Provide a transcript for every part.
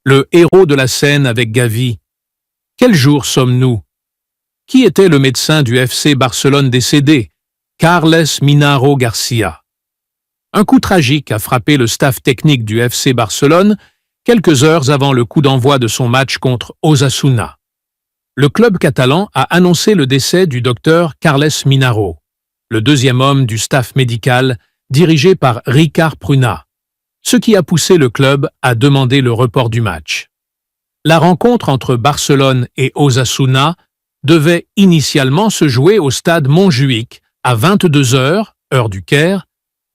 le héros de la scène avec Gavi. Quel jour sommes-nous? Qui était le médecin du FC Barcelone décédé? Carles Minaro Garcia. Un coup tragique a frappé le staff technique du FC Barcelone quelques heures avant le coup d'envoi de son match contre Osasuna. Le club catalan a annoncé le décès du docteur Carles Minaro, le deuxième homme du staff médical dirigé par Ricard Pruna, ce qui a poussé le club à demander le report du match. La rencontre entre Barcelone et Osasuna devait initialement se jouer au stade Montjuïc à 22 h, heure du Caire,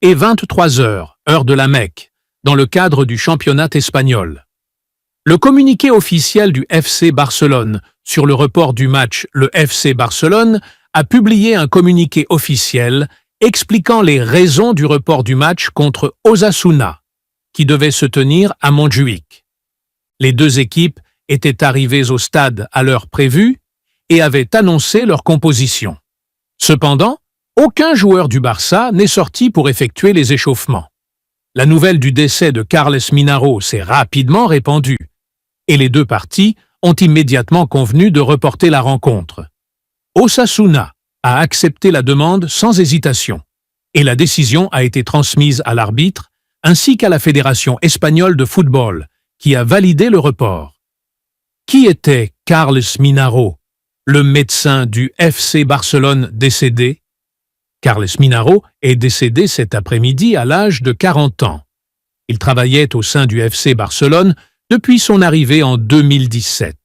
et 23 h, heure de la Mecque, dans le cadre du championnat espagnol. Le communiqué officiel du FC Barcelone sur le report du match, le FC Barcelone, a publié un communiqué officiel expliquant les raisons du report du match contre Osasuna, qui devait se tenir à Montjuïc. Les deux équipes étaient arrivées au stade à l'heure prévue et avaient annoncé leur composition. Cependant, aucun joueur du Barça n'est sorti pour effectuer les échauffements. La nouvelle du décès de Carles Minaro s'est rapidement répandue, et les deux parties ont immédiatement convenu de reporter la rencontre. Osasuna a accepté la demande sans hésitation, et la décision a été transmise à l'arbitre ainsi qu'à la Fédération espagnole de football, qui a validé le report. Qui était Carles Minaro, le médecin du FC Barcelone décédé? Carles Minaro est décédé cet après-midi à l'âge de 40 ans. Il travaillait au sein du FC Barcelone depuis son arrivée en 2017.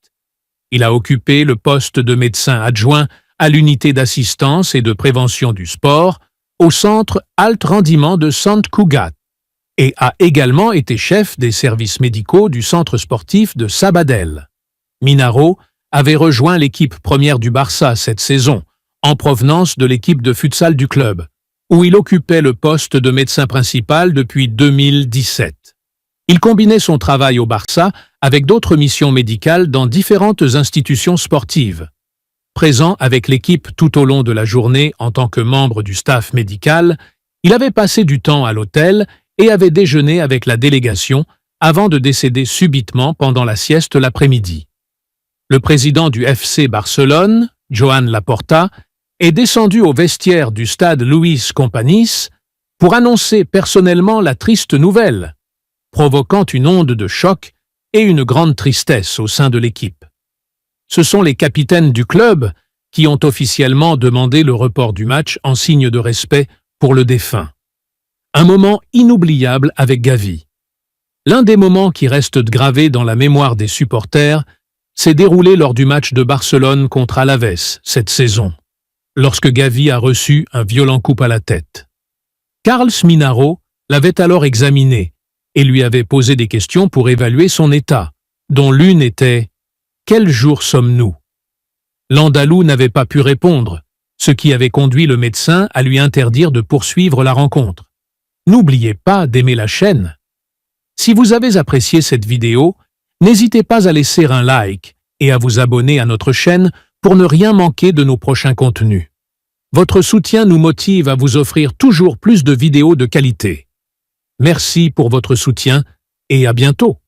Il a occupé le poste de médecin adjoint à l'unité d'assistance et de prévention du sport au centre Alt Rendiment de Sant Cugat et a également été chef des services médicaux du centre sportif de Sabadell. Minaro avait rejoint l'équipe première du Barça cette saison, en provenance de l'équipe de futsal du club, où il occupait le poste de médecin principal depuis 2017. Il combinait son travail au Barça avec d'autres missions médicales dans différentes institutions sportives. Présent avec l'équipe tout au long de la journée en tant que membre du staff médical, il avait passé du temps à l'hôtel et avait déjeuné avec la délégation avant de décéder subitement pendant la sieste l'après-midi. Le président du FC Barcelone, Joan Laporta, est descendu au vestiaire du stade Luis Companys pour annoncer personnellement la triste nouvelle, provoquant une onde de choc et une grande tristesse au sein de l'équipe. Ce sont les capitaines du club qui ont officiellement demandé le report du match en signe de respect pour le défunt. Un moment inoubliable avec Gavi. L'un des moments qui restent gravés dans la mémoire des supporters s'est déroulé lors du match de Barcelone contre Alaves cette saison, lorsque Gavi a reçu un violent coup à la tête. Carles Minaro l'avait alors examiné et lui avait posé des questions pour évaluer son état, dont l'une était « Quel jour sommes-nous » L'Andalou n'avait pas pu répondre, ce qui avait conduit le médecin à lui interdire de poursuivre la rencontre. N'oubliez pas d'aimer la chaîne. Si vous avez apprécié cette vidéo, n'hésitez pas à laisser un like et à vous abonner à notre chaîne pour ne rien manquer de nos prochains contenus. Votre soutien nous motive à vous offrir toujours plus de vidéos de qualité. Merci pour votre soutien et à bientôt.